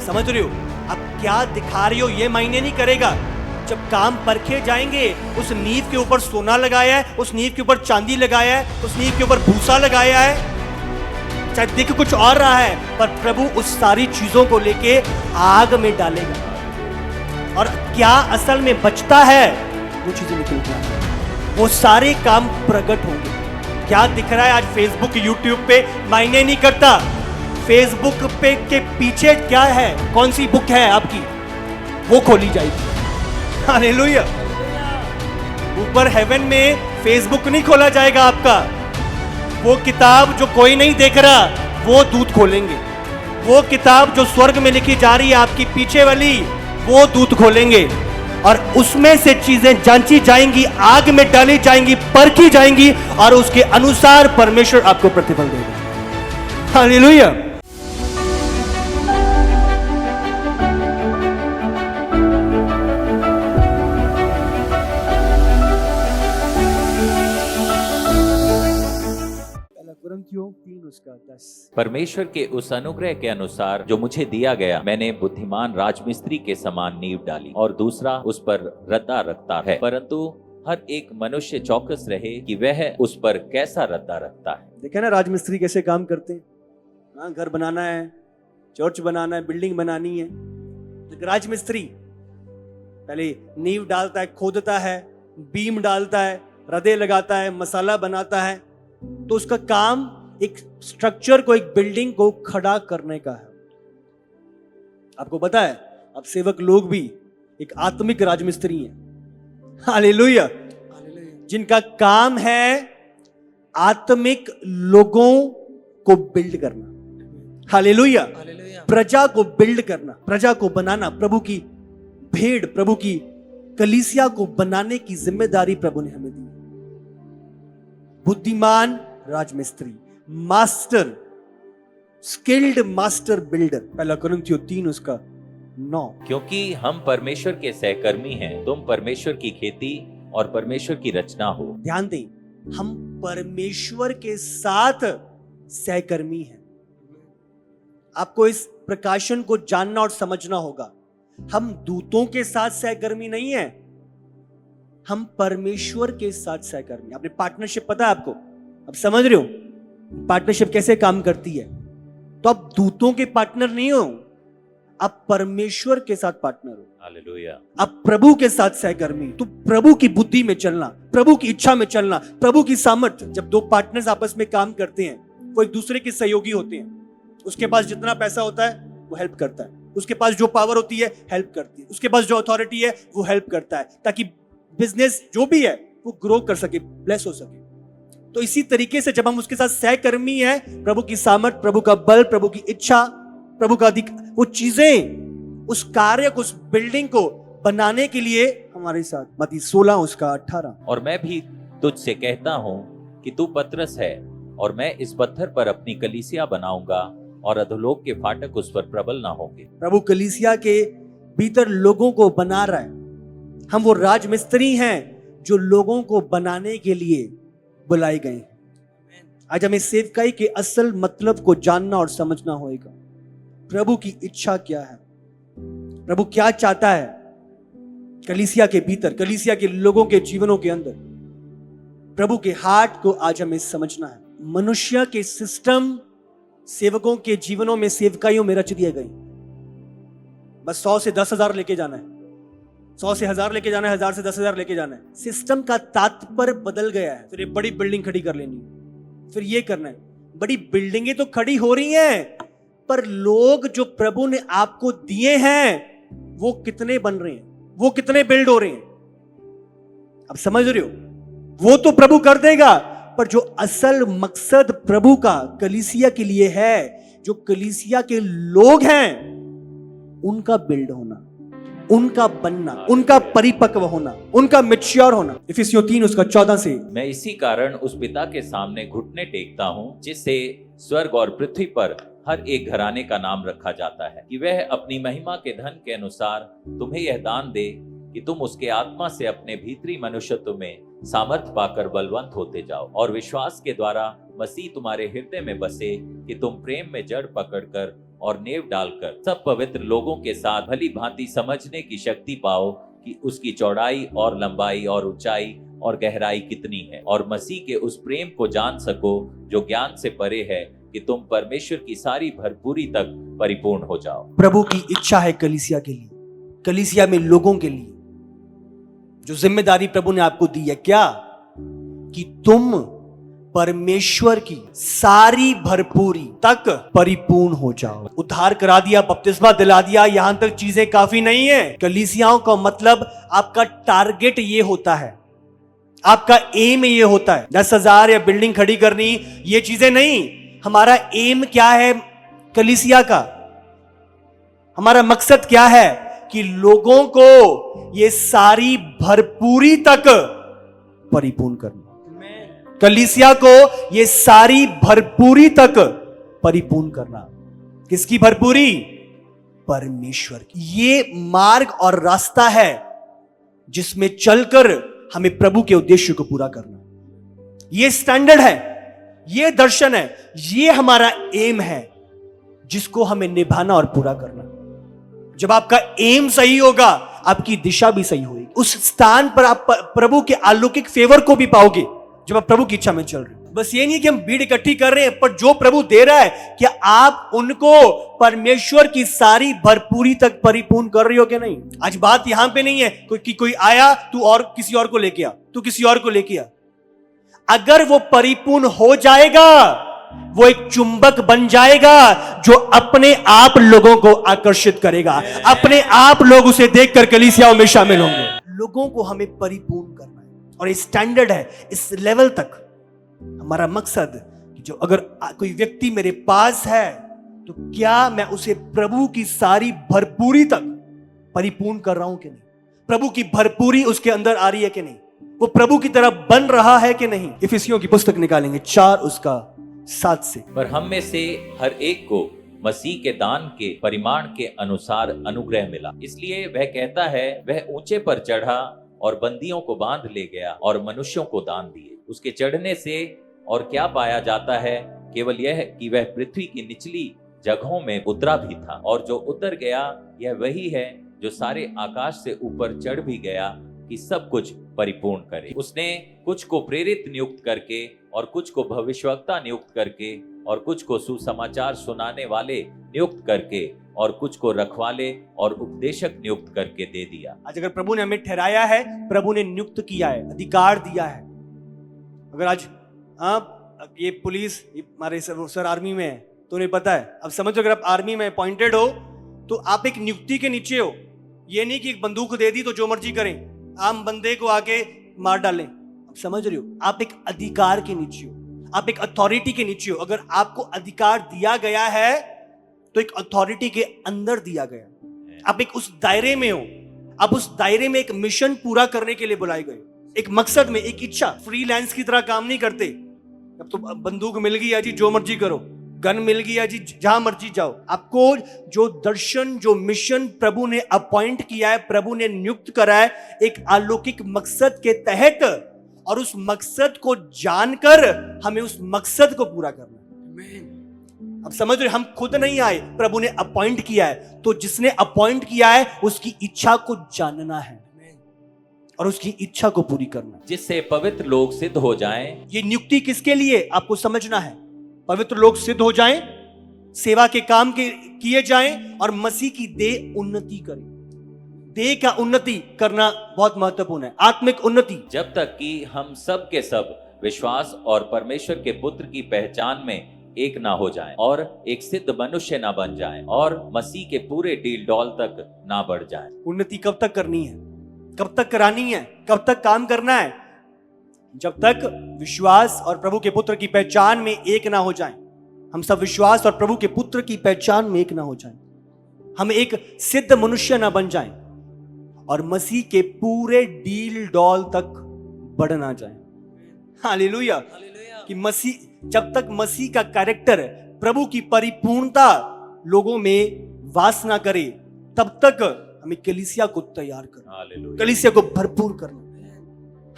समझ रहे हो? आप क्या दिखा रहे हो ये मायने नहीं करेगा। जब काम परखे जाएंगे, उस नींव के ऊपर सोना लगाया है, उस नींव के ऊपर चांदी लगाया है, उस नींव के ऊपर भूसा लगाया है, चाहे दिख कुछ और रहा है, पर प्रभु उस सारी चीजों को लेके आग में डालेगा। और क्या असल में बचता है, वो चीजें निकल के आएंगी, वो सारे काम प्रकट होंगे। क्या दिख रहा है आज फेसबुक यूट्यूब पे मायने नहीं करता। फेसबुक पे के पीछे क्या है, कौन सी बुक है आपकी, वो खोली जाएगी। हालेलुया। ऊपर हेवन में फेसबुक नहीं खोला जाएगा आपका, वो किताब जो कोई नहीं देख रहा वो दूत खोलेंगे। वो किताब जो स्वर्ग में लिखी जा रही है आपकी पीछे वाली, वो दूत खोलेंगे और उसमें से चीजें जांची जाएंगी, आग में डाली जाएंगी, परखी जाएंगी और उसके अनुसार परमेश्वर आपको प्रतिफल देगा। हालेलुया। परमेश्वर के उस अनुग्रह के अनुसार जो मुझे दिया गया, मैंने बुद्धिमान राजमिस्त्री के समान नींव डाली और दूसरा उस पर रद्दा रखता है, परंतु हर एक मनुष्य चौकस रहे कि वह उस पर कैसा रद्दा रखता है। देखे ना राजमिस्त्री कैसे काम करते हैं। हाँ, घर बनाना है, चर्च बनाना है, बिल्डिंग बनानी है, तो राजमिस्त्री पहले नींव डालता है, खोदता है, बीम डालता है, रदे लगाता है, मसाला बनाता है। तो उसका काम एक स्ट्रक्चर को, एक बिल्डिंग को खड़ा करने का है। आपको पता है, अब सेवक लोग भी एक आत्मिक राजमिस्त्री हैं। हालेलुया। जिनका काम है आत्मिक लोगों को बिल्ड करना। हालेलुया। प्रजा को बिल्ड करना, प्रजा को बनाना, प्रभु की भेड़, प्रभु की कलीसिया को बनाने की जिम्मेदारी प्रभु ने हमें दी। बुद्धिमान राजमिस्त्री, मास्टर, स्किल्ड मास्टर बिल्डर। पहला कुरिन्थियों 3:9। क्योंकि हम परमेश्वर के सहकर्मी हैं, तुम परमेश्वर की खेती और परमेश्वर की रचना हो। ध्यान दें, हम परमेश्वर के साथ सहकर्मी हैं। आपको इस प्रकाशन को जानना और समझना होगा। हम दूतों के साथ सहकर्मी नहीं है, हम परमेश्वर के साथ सहकर्मी। आपने पार्टनरशिप पता है आपको, अब समझ रहे हो पार्टनरशिप कैसे काम करती है। तो आप दूतों के पार्टनर नहीं हो, आप परमेश्वर के साथ पार्टनर हो। हालेलुया। आप प्रभु के साथ सहकर्मी। तो प्रभु की बुद्धि में चलना, प्रभु की इच्छा में चलना, प्रभु की सामर्थ्य। जब दो पार्टनर्स आपस में काम करते हैं, वो एक दूसरे के सहयोगी होते हैं। उसके पास जितना पैसा होता है वो हेल्प करता है, उसके पास जो पावर होती है हेल्प करती है, उसके पास जो अथॉरिटी है वो हेल्प करता है, ताकि बिजनेस जो भी है वो ग्रो कर सके, ब्लेस हो सके। तो इसी तरीके से जब हम उसके साथ सहकर्मी हैं, प्रभु की सामर्थ, प्रभु का बल, प्रभु की इच्छा, प्रभु का अधिकार, वो चीजें, उस कार्य को, उस बिल्डिंग को बनाने के लिए हमारे साथ। मत्ती 16:18। और मैं भी तुझसे कहता हूं कि तू पतरस है और मैं इस पत्थर पर अपनी कलीसिया बनाऊंगा और अधोलोक के फाटक उस पर प्रबल ना होंगे। प्रभु कलीसिया के भीतर लोगों को बना रहा है। हम वो राजमिस्त्री हैं जो लोगों को बनाने के लिए बुलाए गए हैं। आज हमें सेवकाई के असल मतलब को जानना और समझना होगा। प्रभु की इच्छा क्या है, प्रभु क्या चाहता है कलीसिया के भीतर, कलीसिया के लोगों के जीवनों के अंदर। प्रभु के हार्ट को आज हमें समझना है। मनुष्य के सिस्टम सेवकों के जीवनों में, सेवकाइयों में रच दिए गए। बस 100 से 10,000 लेके जाना है, 100 से 1000 लेके जाना है, 1000 से 10,000 लेके जाना है। सिस्टम का तात्पर्य बदल गया है। फिर ये बड़ी बिल्डिंग खड़ी कर लेनी है, फिर ये करना है। बड़ी बिल्डिंगें तो खड़ी हो रही हैं, पर लोग जो प्रभु ने आपको दिए हैं वो कितने बन रहे हैं, वो कितने बिल्ड हो रहे हैं। अब समझ रहे हो? वो तो प्रभु कर देगा, पर जो असल मकसद प्रभु का कलीसिया के लिए है, जो कलीसिया के लोग हैं, उनका बिल्ड होना, उनका बनना, उनका परिपक्व होना, उनका मैच्योर होना। इफिसियों 3:14 से। मैं इसी कारण उस पिता के सामने घुटने टेकता हूँ जिससे स्वर्ग और पृथ्वी पर हर एक घराने का नाम रखा जाता है, कि वह अपनी महिमा के धन के अनुसार तुम्हें यह दान दे कि तुम उसके आत्मा से अपने भीतरी मनुष्यत्व में सामर्थ पाकर बलवंत होते जाओ, और विश्वास के द्वारा मसीह तुम्हारे हृदय में बसे, कि तुम प्रेम में जड़ पकड़कर और नेव डालकर सब पवित्र लोगों के साथ भली भांति समझने की शक्ति पाओ कि उसकी चौड़ाई और लंबाई और ऊंचाई और गहराई कितनी है, और मसीह के उस प्रेम को जान सको जो ज्ञान से परे है, कि तुम परमेश्वर की सारी भरपूरी तक परिपूर्ण हो जाओ। प्रभु की इच्छा है कलीसिया के लिए, कलीसिया में लोगों के लिए जो जिम्मेदारी प्रभु ने आपको दी है, क्या कि तुम परमेश्वर की सारी भरपूरी तक परिपूर्ण हो जाओ। उद्धार करा दिया, बपतिस्मा दिला दिया, यहां तक चीजें काफी नहीं है। कलीसियाओं का मतलब आपका टारगेट ये होता है, आपका एम ये होता है 10,000 या बिल्डिंग खड़ी करनी, ये चीजें नहीं। हमारा एम क्या है कलीसिया का? हमारा मकसद क्या है कि लोगों को ये सारी भरपूरी तक परिपूर्ण करना, कलीसिया को ये सारी भरपूरी तक परिपूर्ण करना। किसकी भरपूरी? परमेश्वर की। ये मार्ग और रास्ता है जिसमें चलकर हमें प्रभु के उद्देश्य को पूरा करना। ये स्टैंडर्ड है, ये दर्शन है, ये हमारा एम है जिसको हमें निभाना और पूरा करना। जब आपका एम सही होगा, आपकी दिशा भी सही होगी। उस स्थान पर आप प्रभु के अलौकिक फेवर को भी पाओगे जब आप प्रभु की इच्छा में चल रहे हो। बस ये नहीं कि हम भीड़ इकट्ठी कर रहे हैं, पर जो प्रभु दे रहा है, क्या आप उनको परमेश्वर की सारी भरपूरी तक परिपूर्ण कर रही हो कि नहीं? आज बात यहां पे नहीं है कोई आया तू और किसी और को लेके आ, तू किसी और को लेके आ। अगर वो परिपूर्ण हो जाएगा, वो एक चुंबक बन जाएगा जो अपने आप लोगों को आकर्षित करेगा। अपने आप लोग उसे देखकर कलीसियाओं में शामिल होंगे। लोगों को हमें परिपूर्ण करना है और ये स्टैंडर्ड है, इस लेवल तक हमारा मकसद कि जो अगर कोई व्यक्ति मेरे पास है तो क्या मैं उसे प्रभु की सारी भरपूरी तक परिपूर्ण कर रहा हूं कि नहीं? प्रभु की भरपूरी उसके अंदर आ रही है कि नहीं? वो प्रभु की तरह बन रहा है कि नहीं? इफिसियों की पुस्तक निकालेंगे 4 उसका 7 से। पर हम में से हर एक को मसीह के दान के परिमाण के अनुसार अनुग्रह मिला, इसलिए वह कहता है, वह ऊंचे पर चढ़ा और बंदियों को बांध ले गया और मनुष्यों को दान दिए। उसके चढ़ने से और क्या पाया जाता है? केवल यह कि वह पृथ्वी की निचली जगहों में उतरा भी था, और जो उतर गया यह वही है जो सारे आकाश से ऊपर चढ़ भी गया कि सब कुछ परिपूर्ण करे। उसने कुछ को प्रेरित नियुक्त करके, और कुछ को भविष्यवक्ता नियुक्त करके, और कुछ को सुसमाचार सुनाने वाले नियुक्त करके, और कुछ को रखवाले और उपदेशक नियुक्त करके दे दिया। आज अगर प्रभु ने हमें ठहराया है, प्रभु ने नियुक्त किया है, अधिकार दिया है। अगर आज ये पुलिस हमारे सर आर्मी में है तो उन्हें पता है। अब समझो अगर आप आर्मी में अपॉइंटेड हो तो आप एक नियुक्ति के नीचे हो। ये नहीं कि एक बंदूक दे दी तो जो मर्जी करें, आम बंदे को आके मार डालें। अब समझ रहे हो, आप एक अधिकार के नीचे हो, आप एक अथॉरिटी के नीचे हो। अगर आपको अधिकार दिया गया है तो एक अथॉरिटी के अंदर दिया गया, आप एक उस दायरे में हो। आप उस दायरे में एक मिशन पूरा करने के लिए बुलाए गए, एक मकसद में, एक इच्छा। फ्रीलांस की तरह काम नहीं करते। अब तो बंदूक मिल गई है जी, जो मर्जी करो, गन मिल गया जी, जहां मर्जी जाओ। आपको जो दर्शन, जो मिशन प्रभु ने अपॉइंट किया है, प्रभु ने नियुक्त करा है एक अलौकिक मकसद के तहत, और उस मकसद को जानकर हमें उस मकसद को पूरा करना है। अब समझ रहे, हम खुद नहीं आए, प्रभु ने अपॉइंट किया है। तो जिसने अपॉइंट किया है उसकी इच्छा को जानना है और उसकी इच्छा को पूरी करना, जिससे पवित्र लोग सिद्ध हो जाएं। ये नियुक्ति किसके लिए आपको समझना है। पवित्र लोग सिद्ध हो जाएं, सेवा के काम किए जाएं, और मसीह की देह उन्नति करें। देह का उन्नति करना बहुत महत्वपूर्ण है, आत्मिक उन्नति। जब तक कि हम सब के सब विश्वास और परमेश्वर के पुत्र की पहचान में एक ना हो जाएं, और एक सिद्ध मनुष्य ना बन जाएं, और मसीह के पूरे डील डॉल तक ना बढ़ जाएं। उन्नति कब तक करनी है, कब तक करानी है, कब तक काम करना है? जब तक विश्वास और प्रभु के पुत्र की पहचान में एक ना हो जाएं। हम सब विश्वास और प्रभु के पुत्र की पहचान में एक ना हो जाएं, हम एक सिद्ध मनुष्य ना बन जाएं, और मसीह के पूरे डील डॉल तक बढ़ ना जाएं। हालेलुया। कि मसीह, जब तक मसीह का कैरेक्टर, प्रभु की परिपूर्णता लोगों में वास ना करे, तब तक हमें कलीसिया को तैयार करना, कलीसिया को भरपूर करना।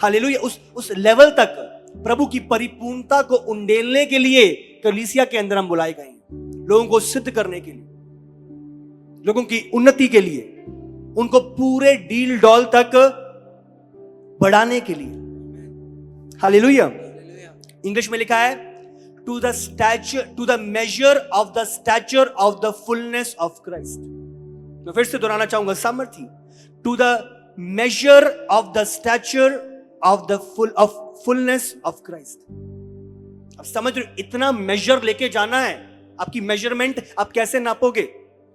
हालेलुया। उस लेवल तक प्रभु की परिपूर्णता को उंडेलने के लिए कलीसिया के अंदर हम बुलाए गए हैं, लोगों को सिद्ध करने के लिए। लोगों की उन्नति के लिए, उनको पूरे डील डॉल तक बढ़ाने के लिए। हालेलुया। इंग्लिश में लिखा है to the measure of the stature of the fullness of Christ. मैं फिर से दोहराना चाहूंगा, सामर्थ्य, to the measure of the stature of the fullness of Christ. अब समझ रहे हो, इतना मेजर लेके जाना है। आपकी मेजरमेंट आप कैसे नापोगे?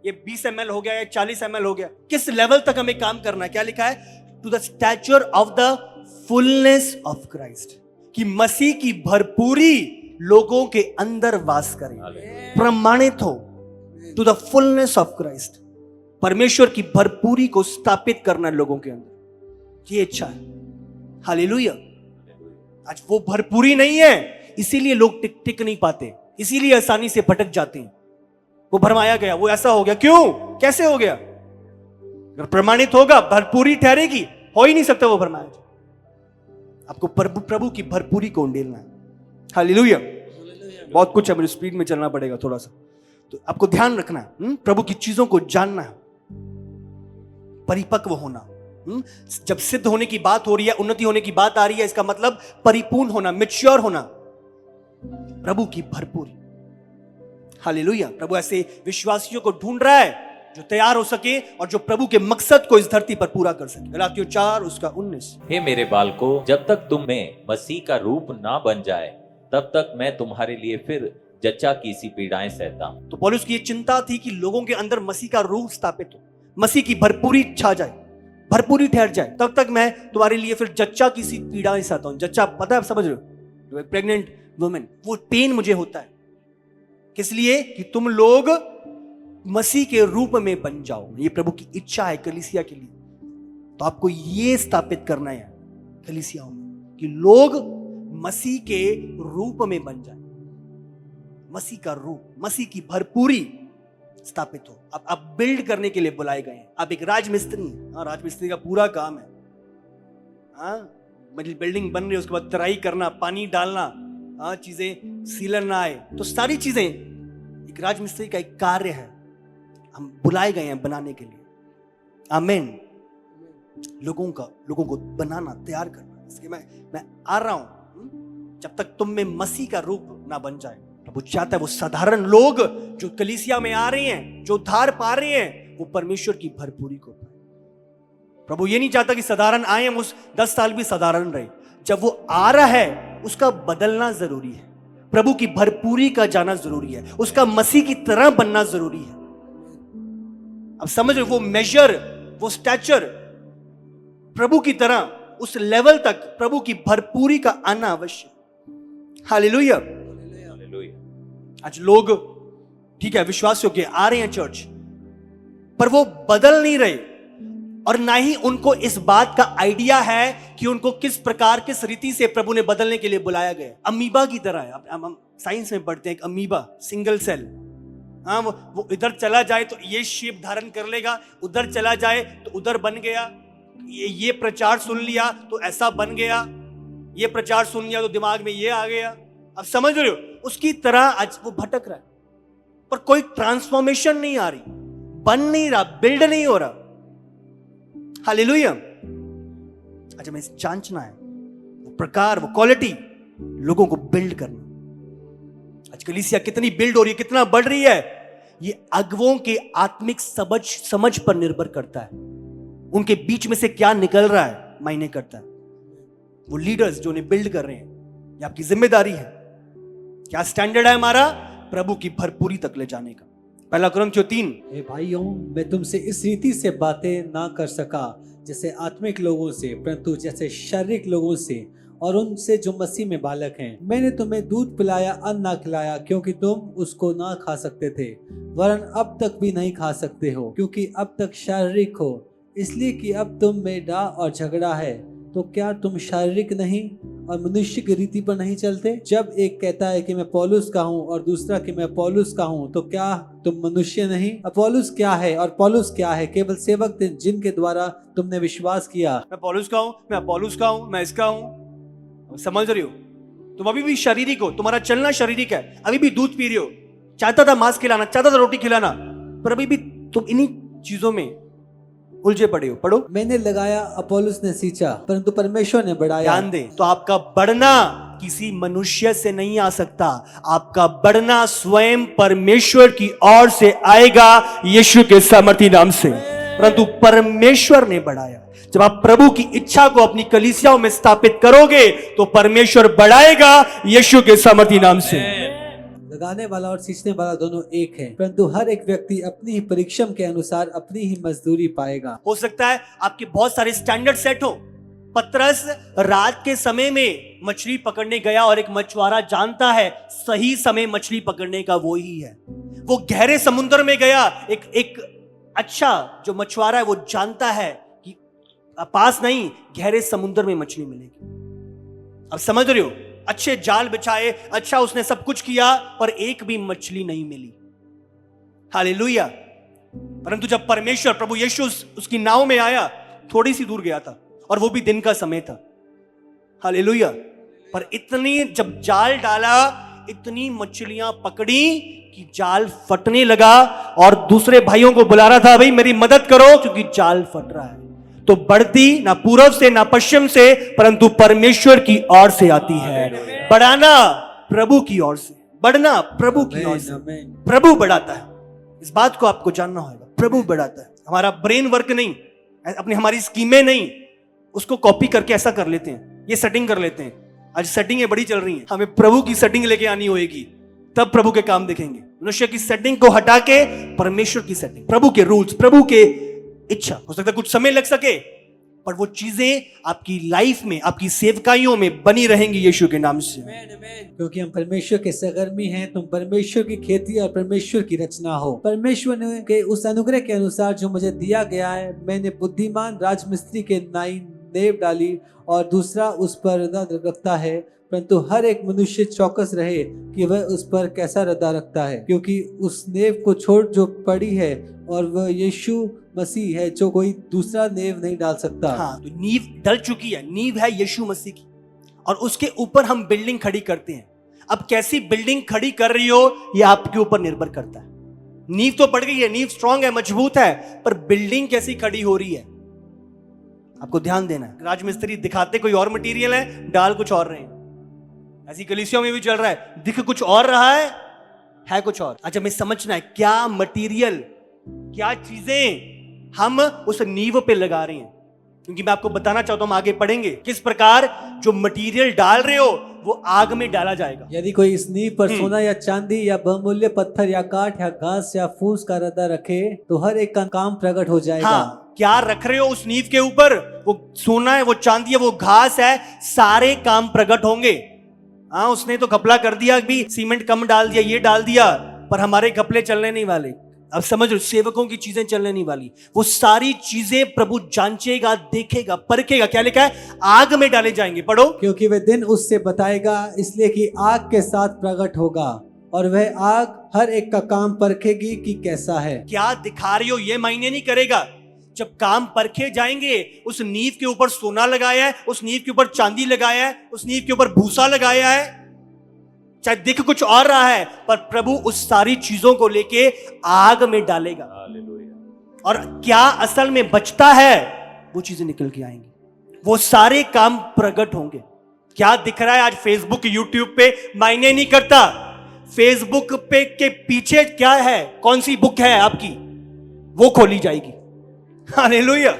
ये 20 ml हो गया या 40 ml हो गया, किस लेवल तक हमें काम करना है? क्या लिखा है? To the stature of the fullness of Christ, कि मसीह की भरपूरी लोगों के अंदर वास करे, प्रमाणित हो। To the fullness of Christ, परमेश्वर की भरपूरी को स्थापित करना लोगों के अंदर, ये इच्छा है। हालेलुया। आज वो भरपूरी नहीं है, इसीलिए लोग टिक नहीं पाते, इसीलिए आसानी से भटक जाते हैं। वो भरमाया गया, वो ऐसा हो गया, क्यों, कैसे हो गया? अगर प्रमाणित होगा, भरपूरी ठहरेगी। हो ही नहीं सकता वो भरमाया। आपको प्रभु की भरपूरी को उंडेलना है। हालेलुया। बहुत कुछ है, मेरी स्पीड में चलना पड़ेगा थोड़ा सा, तो आपको ध्यान रखना है। प्रभु की चीजों को जानना है, परिपक्व होना। जब सिद्ध होने की बात हो रही है, उन्नति होने की बात आ रही है, इसका मतलब परिपूर्ण होना, मैच्योर होना, प्रभु की भरपूरी। हालेलुया। प्रभु ऐसे विश्वासियों को ढूंढ रहा है जो तैयार हो सके और जो प्रभु के मकसद को इस धरती पर पूरा कर सके। गलातियों 4:19। हे मेरे बालकों, जब तक तुम में मसीह का रूप ना बन जाए, तब तक मैं तुम्हारे लिए फिर जच्चा की सी पीड़ाएं सहता हूं। तो पौलुस की ये चिंता थी कि लोगों के अंदर मसीह का रूप स्थापित हो, मसीह की भरपूरी छा जाए, भरपूरी ठहर जाए। तब तक मैं तुम्हारे लिए फिर जच्चा की सी पीड़ाएं सहता हूं। जच्चा पता है, आप समझ रहे हो? प्रेग्नेंट वुमेन, वो पेन मुझे होता है। किस लिए? कि तुम लोग मसीह के रूप में बन जाओ। ये प्रभु की इच्छा है कलीसिया के लिए। तो आपको ये स्थापित करना है कलीसियाओं में कि लोग मसीह के रूप में बन जाए। मसीह का रूप, मसीह की भरपूरी स्थापित हो। आप बिल्ड करने के लिए बुलाए गए हैं। आप एक राजमिस्त्री हैं। हाँ, राजमिस्त्री का पूरा काम है, हाँ, बिल्डिंग बन रही है, उसके बाद तराई करना, पानी डालना, हाँ, चीजें सीलन ना आए, तो सारी चीजें एक राजमिस्त्री का एक कार्य है। हम बुलाए गए हैं बनाने के लिए। आमीन। लोगों को बनाना, तैयार करना। इसके मैं आ रहा हूं, जब तक तुम में मसीह का रूप ना बन जाए। प्रभु चाहता है वो साधारण लोग जो कलीसिया में आ रहे हैं, जो उद्धार पा रहे हैं, वो परमेश्वर की भरपूरी को पाए। प्रभु ये नहीं चाहता कि साधारण आए, हम उस 10 साल भी साधारण रहे। जब वो आ रहा है, उसका बदलना जरूरी है। प्रभु की भरपूरी का जाना जरूरी है, उसका मसीह की तरह बनना जरूरी है। अब समझ रहे, वो मेजर, वो स्टैचर, प्रभु की तरह, उस लेवल तक प्रभु की भरपूरी का आना अवश्य। हालेलुया। आज लोग, ठीक है, विश्वास योग्य आ रहे हैं चर्च, पर वो बदल नहीं रहे, और ना ही उनको इस बात का आइडिया है कि उनको किस प्रकार, किस रीति से प्रभु ने बदलने के लिए बुलाया गया। अमीबा की तरह है। हम साइंस में पढ़ते हैं, एक अमीबा, सिंगल सेल। हाँ, वो इधर चला जाए तो ये शेप धारण कर लेगा, उधर चला जाए तो उधर बन गया, ये प्रचार सुन लिया तो ऐसा बन गया, ये प्रचार सुन लिया तो दिमाग में ये आ गया। अब समझ रहे हो, उसकी तरह आज वो भटक रहा है, पर कोई ट्रांसफॉर्मेशन नहीं आ रही, बन नहीं रहा, बिल्ड नहीं हो रहा। हालेलुया। आज हमें जांचना है वो प्रकार, वो क्वालिटी, लोगों को बिल्ड करना। आज कलीसिया कितनी बिल्ड हो रही है, कितना बढ़ रही है, ये अगुवों के आत्मिक समझ पर निर्भर करता है। उनके बीच में से क्या निकल रहा है मायने करता है। वो लीडर्स जो उन्हें बिल्ड कर रहे हैं, ये आपकी जिम्मेदारी है। क्या स्टैंडर्ड है हमारा? प्रभु की भरपूरी तक ले जाने का। 1 कुरिन्थियों 3। हे भाइयों, मैं तुमसे इस रीति से बातें ना कर सका जैसे आत्मिक लोगों से, परंतु जैसे शारीरिक लोगों से, और उनसे जो मसीह में बालक हैं। मैंने तुम्हें दूध पिलाया, अन्न ना खिलाया, क्योंकि तुम उसको ना खा सकते थे, वरन अब तक भी नहीं खा सकते हो, क्योंकि अब तक शारीरिक हो, इसलिए कि अब तुम में डाह और झगड़ा है। तो क्या तुम शारीरिक नहीं और मनुष्य की रीति पर नहीं चलते? जब एक कहता है कि मैं पौलुस का हूँ और दूसरा कि मैं पौलुस का हूँ, तो क्या तुम मनुष्य नहीं? अपोलोस क्या है और पौलुस क्या है? केवल सेवक थे जिनके द्वारा तुमने विश्वास किया। मैं पौलुस का हूँ, मैं अपोलोस का हूँ, मैं इसका हूँ। समझ रही हो? तुम अभी भी शारीरिक हो, तुम्हारा चलना शारीरिक है, अभी भी दूध पी रही हो। चाहता था मांस खिलाना, चाहता था रोटी खिलाना, पर अभी भी तुम इन्हीं चीजों में उलझे पड़े हो। पढ़ो, मैंने लगाया, अपोलोस ने सींचा, परंतु परमेश्वर ने बढ़ाया। ध्यान दे। तो आपका बढ़ना किसी मनुष्य से नहीं आ सकता, आपका बढ़ना स्वयं परमेश्वर की ओर से आएगा, यीशु के सामर्थी नाम से। परंतु परमेश्वर ने बढ़ाया। जब आप प्रभु की इच्छा को अपनी कलीसियाओं में स्थापित करोगे तो परमेश्वर बढ़ाएगा, यीशु के सामर्थी नाम से। लगाने वाला और सींचने वाला दोनों एक है, परंतु हर एक व्यक्ति अपनी ही परिश्रम के अनुसार अपनी ही मजदूरी पाएगा। हो सकता है आपके बहुत सारे स्टैंडर्ड सेट हो। पतरस रात के समय में मछली पकड़ने गया और एक मछुआरा जानता है सही समय मछली पकड़ने का वो ही है। वो गहरे समुद्र में गया, एक अच्छा जो मछुआरा है वो जानता है कि पास नहीं, गहरे समुद्र में मछली मिलेगी। अब समझ रहे हो, अच्छे जाल बिछाए, अच्छा उसने सब कुछ किया, पर एक भी मछली नहीं मिली। हालेलुया। परंतु जब परमेश्वर प्रभु यीशु उसकी नाव में आया, थोड़ी सी दूर गया था और वो भी दिन का समय था। हालेलुया। पर इतनी जब जाल डाला, इतनी मछलियां पकड़ी कि जाल फटने लगा और दूसरे भाइयों को बुला रहा था, भाई मेरी मदद करो क्योंकि जाल फट रहा है। तो बढ़ती ना पूर्व से ना पश्चिम से, परंतु परमेश्वर की ओर से आती है। बढ़ाना प्रभु की ओर से, बढ़ना प्रभु की ओर से। प्रभु बढ़ाता है, इस बात को आपको जानना होगा। प्रभु बढ़ाता है, हमारा ब्रेन वर्क नहीं, अपनी हमारी स्कीमें नहीं, उसको कॉपी करके ऐसा कर लेते हैं, ये सेटिंग कर लेते हैं। आज सेटिंगें बड़ी चल रही हैं, हमें प्रभु की सेटिंग लेके आनी होगी, तब प्रभु के काम दिखेंगे। मनुष्य की सेटिंग को हटा के परमेश्वर की सेटिंग, प्रभु के रूल्स, प्रभु के इच्छा। हो सकता है कुछ समय लग सके, पर वो चीजें आपकी लाइफ में, आपकी सेवकाइयों में बनी रहेंगी यीशु के नाम से। क्योंकि हम परमेश्वर के सहकर्मी हैं, तुम परमेश्वर की खेती और परमेश्वर की रचना हो। परमेश्वर ने के उस अनुग्रह के अनुसार जो मुझे दिया गया है, मैंने बुद्धिमान राजमिस्त्री के नाई नेव डाली और दूसरा उस पर रदा रखता है, परंतु हर एक मनुष्य चौकस रहे कि वह उस पर कैसा रदा रखता है, क्योंकि उस नेव को छोड़ जो पड़ी है और वह यीशु मसीह है, जो कोई दूसरा नेव नहीं डाल सकता। हाँ, तो नींव डल चुकी है, नींव है यीशु मसीह की, और उसके ऊपर हम बिल्डिंग खड़ी करते हैं। अब कैसी बिल्डिंग खड़ी कर रही हो ये आपके ऊपर निर्भर करता है। नींव तो पड़ गई है, नींव स्ट्रांग है, मजबूत है, पर बिल्डिंग कैसी खड़ी हो रही है आपको ध्यान देना है। राजमिस्त्री दिखाते कोई और मटेरियल है, डाल कुछ और रहे हैं। ऐसी कलीसियों में भी चल रहा है, दिख कुछ और रहा है कुछ और। अच्छा, हमें समझना है क्या मटेरियल, क्या चीजें हम उस नींव पे लगा रहे हैं, क्योंकि मैं आपको बताना चाहता हूं, हम आगे पढ़ेंगे किस प्रकार जो मटेरियल डाल रहे हो वो आग में डाला जाएगा। यदि कोई इस नींव पर सोना या चांदी या बहुमूल्य पत्थर या काठ या घास या फूस का रदा रखे तो हर एक का काम प्रकट हो जाएगा। हाँ, क्या रख रहे हो उस नींव के ऊपर? वो सोना है, वो चांदी है, वो घास है, सारे काम प्रकट होंगे। हाँ, उसने तो घपला कर दिया, भी सीमेंट कम डाल दिया, ये डाल दिया, पर हमारे घपले चलने नहीं वाले। अब समझ लो, सेवकों की चीजें चलने नहीं वाली। वो सारी चीजें प्रभु जांचेगा, देखेगा, परखेगा। क्या लिखा है? आग में डाले जाएंगे। पढ़ो, क्योंकि वह दिन उससे बताएगा, इसलिए कि आग के साथ प्रकट होगा और वह आग हर एक का काम परखेगी कि कैसा है। क्या दिखा रही हो ये मायने नहीं करेगा। जब काम परखे जाएंगे, उस नींव के ऊपर सोना लगाया है, उस नींव के ऊपर चांदी लगाया है, उस नींव के ऊपर भूसा लगाया है, चाहे दिख कुछ और रहा है, पर प्रभु उस सारी चीजों को लेके आग में डालेगा। और क्या असल में बचता है वो चीजें निकल के आएंगी, वो सारे काम प्रकट होंगे। क्या दिख रहा है आज फेसबुक, यूट्यूब पे, मायने नहीं करता। फेसबुक पे के पीछे क्या है, कौन सी बुक है आपकी, वो खोली जाएगी। हालेलुया।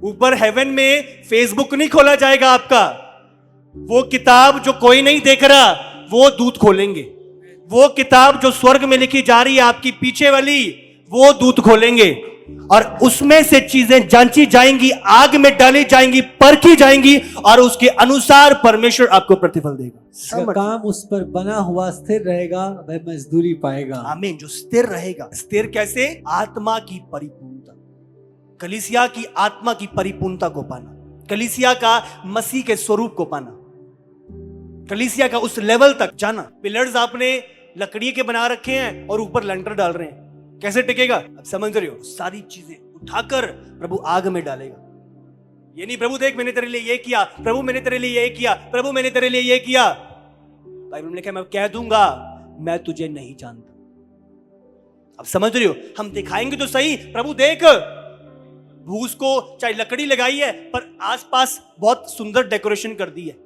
ऊपर हेवन में फेसबुक नहीं खोला जाएगा आपका। वो किताब जो कोई नहीं देख रहा वो दूत खोलेंगे। वो किताब जो स्वर्ग में लिखी जा रही है आपकी पीछे वाली, वो दूत खोलेंगे और उसमें से चीजें जांची जाएंगी, आग में डाली जाएंगी, परखी जाएंगी और उसके अनुसार परमेश्वर आपको प्रतिफल देगा। जिसका काम उस पर बना हुआ स्थिर रहेगा वह मजदूरी पाएगा। आमीन। जो स्थिर रहेगा, स्थिर कैसे? आत्मा की परिपूर्णता, कलीसिया की आत्मा की परिपूर्णता को पाना, कलीसिया का मसीह के स्वरूप को पाना, कलीसिया का उस लेवल तक जाना। पिलर्स आपने लकड़ी के बना रखे हैं और ऊपर लंटर डाल रहे हैं, कैसे टिकेगा? अब समझ रहे हो, सारी चीजें उठाकर प्रभु आग में डालेगा। ये नहीं प्रभु देख मैंने तेरे लिए ये किया, प्रभु मैंने तेरे लिए ये किया, प्रभु मैंने तेरे लिए ये किया। बाइबल में लिखा है, मैं कह दूंगा मैं तुझे नहीं जानता। अब समझ रहे हो, हम दिखाएंगे तो सही, प्रभु देख, भूस को चाहे लकड़ी लगाई है पर आसपास बहुत सुंदर डेकोरेशन कर दी है,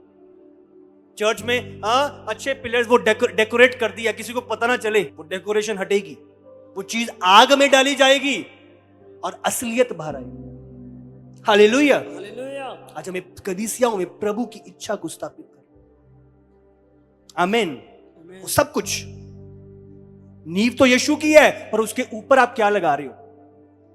चर्च में अच्छे पिलर्स वो डेकोरेट कर दिया, किसी को पता ना चले, वो डेकोरेशन हटेगी, वो चीज आग में डाली जाएगी और असलियत बाहर आएगी। हालेलुया। आज हमें कलीसियाओं में प्रभु की इच्छा को स्थापित कर, आमीन। वो सब कुछ नींव तो यीशु की है, पर उसके ऊपर आप क्या लगा रहे हो?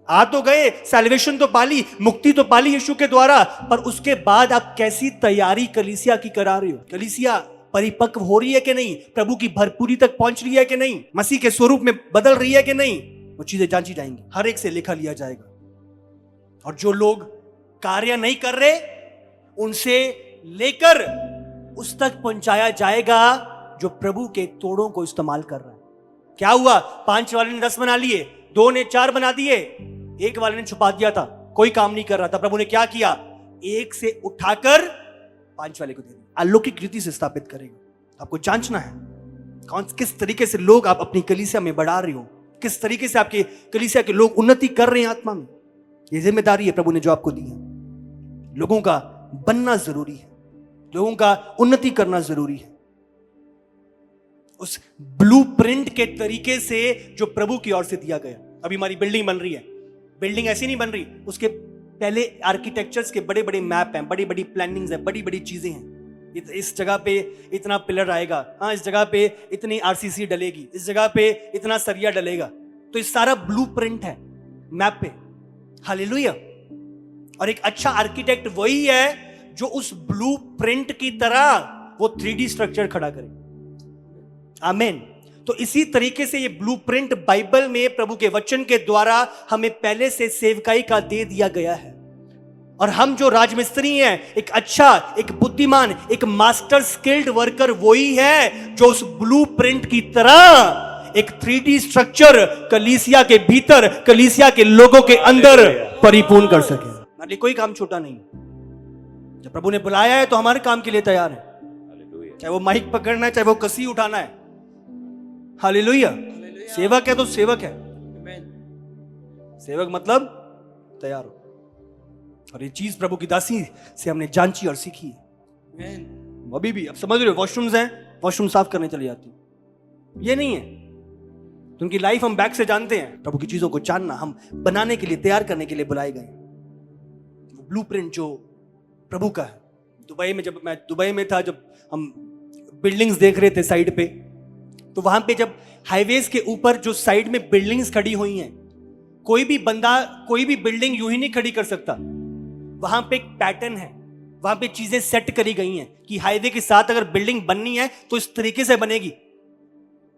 आ तो गए, सैल्वेशन तो पाली, मुक्ति तो पाली यीशु के द्वारा, पर उसके बाद आप कैसी तैयारी कलीसिया की करा रहे हो? कलीसिया परिपक्व हो रही है कि नहीं? प्रभु की भरपूरी तक पहुंच रही है कि नहीं? मसीह के स्वरूप में बदल रही है कि नहीं? वो चीजें जांची जाएंगी, हर एक से लेखा लिया जाएगा। और जो लोग कार्य नहीं कर रहे, उनसे लेकर उस तक पहुंचाया जाएगा जो प्रभु के तोड़ों को इस्तेमाल कर रहा है। क्या हुआ? 5 वाले ने 10 बना लिए, 2 ने 4 बना दिए, 1 वाले ने छुपा दिया था, कोई काम नहीं कर रहा था। प्रभु ने क्या किया? 1 से उठाकर 5 वाले को दे दिया। अलौकिक रीति से स्थापित करेगा। आपको जांचना है किस तरीके से लोग आप अपनी कलीसिया में बढ़ा रहे हो, किस तरीके से आपके कलीसिया के लोग उन्नति कर रहे हैं आत्मा में। ये जिम्मेदारी है प्रभु ने जो आपको दी है। लोगों का बनना जरूरी है, लोगों का उन्नति करना जरूरी है, उस ब्लूप्रिंट के तरीके से जो प्रभु की ओर से दिया गया। अभी हमारी बिल्डिंग बन रही है, बिल्डिंग ऐसी नहीं बन रही, उसके पहले आर्किटेक्चर्स के बड़े बड़े मैप हैं, बड़ी बड़ी प्लानिंग्स हैं, बड़ी बड़ी चीजें हैं। इस जगह पे इतना पिलर आएगा, हाँ इस जगह पे इतनी आरसीसी डलेगी, इस जगह पे इतना सरिया डलेगा। तो ये सारा ब्लूप्रिंट है मैप पे। हालेलुया। और एक अच्छा आर्किटेक्ट वही है जो उस ब्लूप्रिंट की तरह वो 3D स्ट्रक्चर खड़ा करे। आमीन। तो इसी तरीके से ये ब्लूप्रिंट बाइबल में प्रभु के वचन के द्वारा हमें पहले से सेवकाई का दे दिया गया है। और हम जो राजमिस्त्री हैं, एक अच्छा, एक बुद्धिमान, एक मास्टर स्किल्ड वर्कर वही है जो उस ब्लूप्रिंट की तरह एक 3D स्ट्रक्चर कलीसिया के भीतर, कलीसिया के लोगों के अंदर परिपूर्ण कर सके। हमारे लिए कोई काम छोटा नहीं। जब प्रभु ने बुलाया है तो हमारे काम के लिए तैयार है, चाहे वो माइक पकड़ना है, चाहे वो कसी उठाना है। हालेलुया। सेवक है तो सेवक है, सेवक मतलब तैयार हो। और ये चीज प्रभु की दासी से हमने जांची और सीखी है। अभी भी आप समझ रहे हो, वॉशरूम्स हैं, वॉशरूम साफ करने चली जाती, ये नहीं है। तो उनकी लाइफ हम बैक से जानते हैं। प्रभु की चीजों को जानना, हम बनाने के लिए, तैयार करने के लिए बुलाए गए। ब्लूप्रिंट जो प्रभु का है। दुबई में, जब मैं दुबई में था, जब हम बिल्डिंग्स देख रहे थे साइड पे, तो वहां पे जब हाईवेज के ऊपर जो साइड में बिल्डिंग्स खड़ी हुई हैं, कोई भी बंदा कोई भी बिल्डिंग यूं ही नहीं खड़ी कर सकता। वहां पे एक पैटर्न है, वहां पे चीजें सेट करी गई हैं कि हाईवे के साथ अगर बिल्डिंग बननी है तो इस तरीके से बनेगी।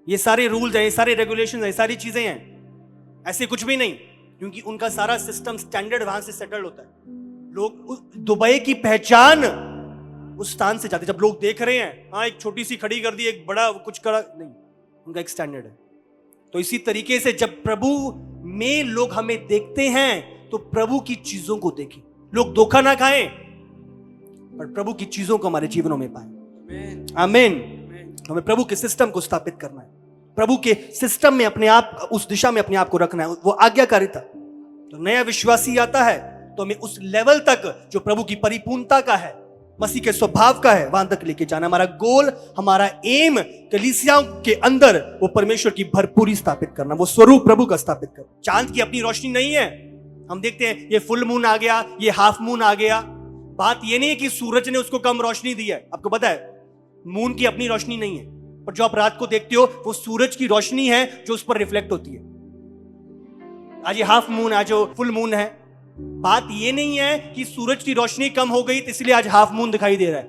ये सारे रूल्स हैं, ये सारे रेगुलेशंस हैं, सारी चीजें हैं। ऐसे कुछ भी नहीं, क्योंकि उनका सारा सिस्टम स्टैंडर्ड वहां से सेटल होता है। लोग दुबई की पहचान उस स्थान से जाते। जब लोग देख रहे हैं, हाँ एक छोटी सी खड़ी कर दी, एक बड़ा कुछ करा नहीं, उनका एक स्टैंडर्ड है। तो इसी तरीके से जब प्रभु में लोग हमें देखते हैं तो प्रभु की चीजों को देखें। लोग धोखा ना खाएं, पर प्रभु की चीजों को हमारे जीवनों में पाएं। आमीन। हमें प्रभु के सिस्टम को स्थापित करना है, प्रभु के सिस्टम में अपने आप, उस दिशा में अपने आप को रखना है। वो आज्ञाकारिता। तो नया विश्वासी आता है तो हमें उस लेवल तक जो प्रभु की परिपूर्णता का है, मसीह के स्वभाव का है, वहां तक लेके जाना। हमारा गोल, हमारा एम कलीसियाओं के अंदर वो परमेश्वर की भरपूरी स्थापित करना, वो स्वरूप प्रभु का स्थापित करना। चांद की अपनी रोशनी नहीं है। हम देखते हैं ये फुल मून आ गया, ये हाफ मून आ गया। बात ये नहीं है कि सूरज ने उसको कम रोशनी दी है। आपको पता है मून की अपनी रोशनी नहीं है, पर जो आप रात को देखते हो वो सूरज की रोशनी है जो उस पर रिफ्लेक्ट होती है। आज ये हाफ मून, आज जो फुल मून है, बात ये नहीं है कि सूरज की रोशनी कम हो गई तो इसलिए आज हाफ मून दिखाई दे रहा है।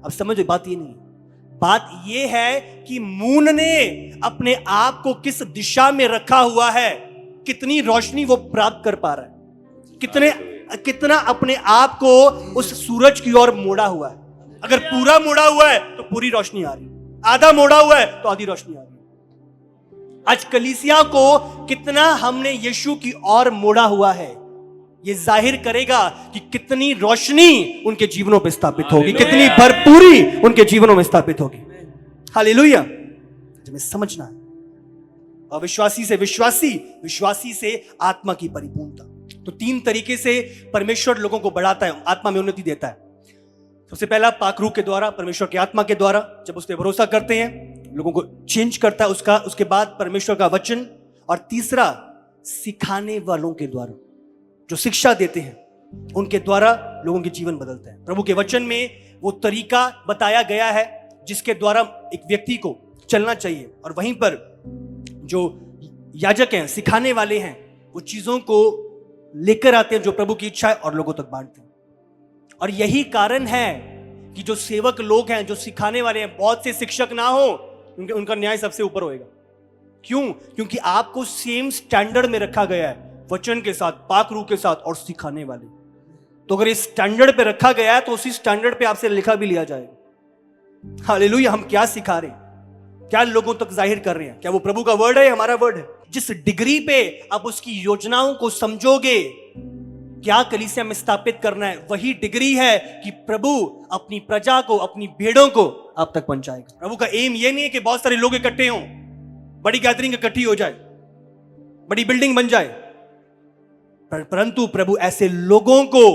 अब समझो, बात ये नहीं है। बात ये है कि मून ने अपने आप को किस दिशा में रखा हुआ है, कितनी रोशनी वो प्राप्त कर पा रहा है, कितना अपने आप को उस सूरज की ओर मोड़ा हुआ है। अगर पूरा मोड़ा हुआ है तो पूरी रोशनी आ रही है, आधा मोड़ा हुआ है तो आधी रोशनी आ रही है। आज कलीसिया को कितना हमने यीशु की ओर मोड़ा हुआ है, ये जाहिर करेगा कि कितनी रोशनी उनके जीवनों में स्थापित होगी, कितनी भरपूरी उनके जीवनों में स्थापित होगी। हालेलुया। हमें समझना है अविश्वासी से विश्वासी, विश्वासी से आत्मा की परिपूर्णता। तो 3 तरीके से परमेश्वर लोगों को बढ़ाता है, आत्मा में उन्नति देता है। सबसे पहला पाक रूह के द्वारा, परमेश्वर की आत्मा के द्वारा, जब उस पर भरोसा करते हैं लोगों को चेंज करता है उसके बाद परमेश्वर का वचन, और तीसरा सिखाने वालों के द्वारा, जो शिक्षा देते हैं उनके द्वारा लोगों के जीवन बदलते हैं। प्रभु के वचन में वो तरीका बताया गया है जिसके द्वारा एक व्यक्ति को चलना चाहिए, और वहीं पर जो याजक हैं, सिखाने वाले हैं, वो चीजों को लेकर आते हैं जो प्रभु की इच्छा है और लोगों तक बांटते हैं। और यही कारण है कि जो सेवक लोग हैं, जो सिखाने वाले हैं, बहुत से शिक्षक ना हो, उनका न्याय सबसे ऊपर होएगा। क्यों? क्योंकि आपको सेम स्टैंडर्ड में रखा गया है, वचन के साथ, पाक रूह के साथ और सिखाने वाले। तो अगर इस स्टैंडर्ड पे रखा गया है तो उसी स्टैंडर्ड पे आपसे लिखा भी लिया जाएगा। हालेलुया। हम क्या सिखा रहे हैं, क्या लोगों तक जाहिर कर रहे हैं? क्या वो प्रभु का वर्ड है, हमारा वर्ड है? जिस डिग्री पे आप उसकी योजनाओं को समझोगे, क्या कलीसिया में स्थापित करना है, वही डिग्री है कि प्रभु अपनी प्रजा को, अपनी भेड़ों को आप तक पहुंचाएगा। प्रभु का एम ये नहीं है कि बहुत सारे लोग इकट्ठे हों, बड़ी गैदरिंग इकट्ठी हो जाए, बड़ी बिल्डिंग बन जाए, परंतु प्रभु ऐसे लोगों को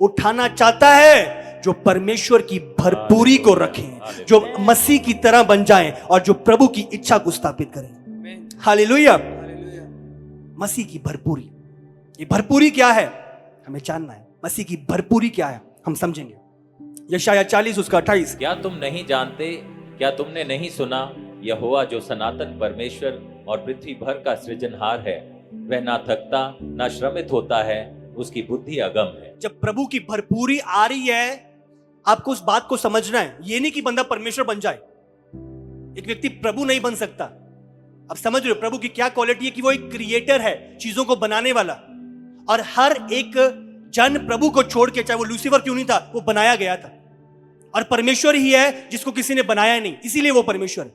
उठाना चाहता है जो परमेश्वर की भरपूरी को रखें, जो मसीह की तरह बन जाएं और जो प्रभु की इच्छा को स्थापित करें। हालेलुया। मसीह की भरपूरी, ये भरपूरी क्या है हमें जानना है। मसीह की भरपूरी क्या है हम समझेंगे। यशाया 40 उसका 28। क्या तुम नहीं जानते, क्या तुमने नहीं सुना, यहोवा जो सनातन परमेश्वर और पृथ्वी भर का सृजनहार है, वह ना थकता ना श्रमित होता है, उसकी बुद्धि अगम है। जब प्रभु की भरपूरी आ रही है, आपको उस बात को समझना है। ये नहीं कि बंदा परमेश्वर बन जाए, एक व्यक्ति प्रभु नहीं बन सकता। अब समझ रहे हो प्रभु की क्या क्वालिटी है कि वो एक क्रिएटर है, चीजों को बनाने वाला, और हर एक जन प्रभु को छोड़ के, चाहे वो लूसीफर क्यों नहीं था, वो बनाया गया था, और परमेश्वर ही है जिसको किसी ने बनाया नहीं, इसीलिए वो परमेश्वर है।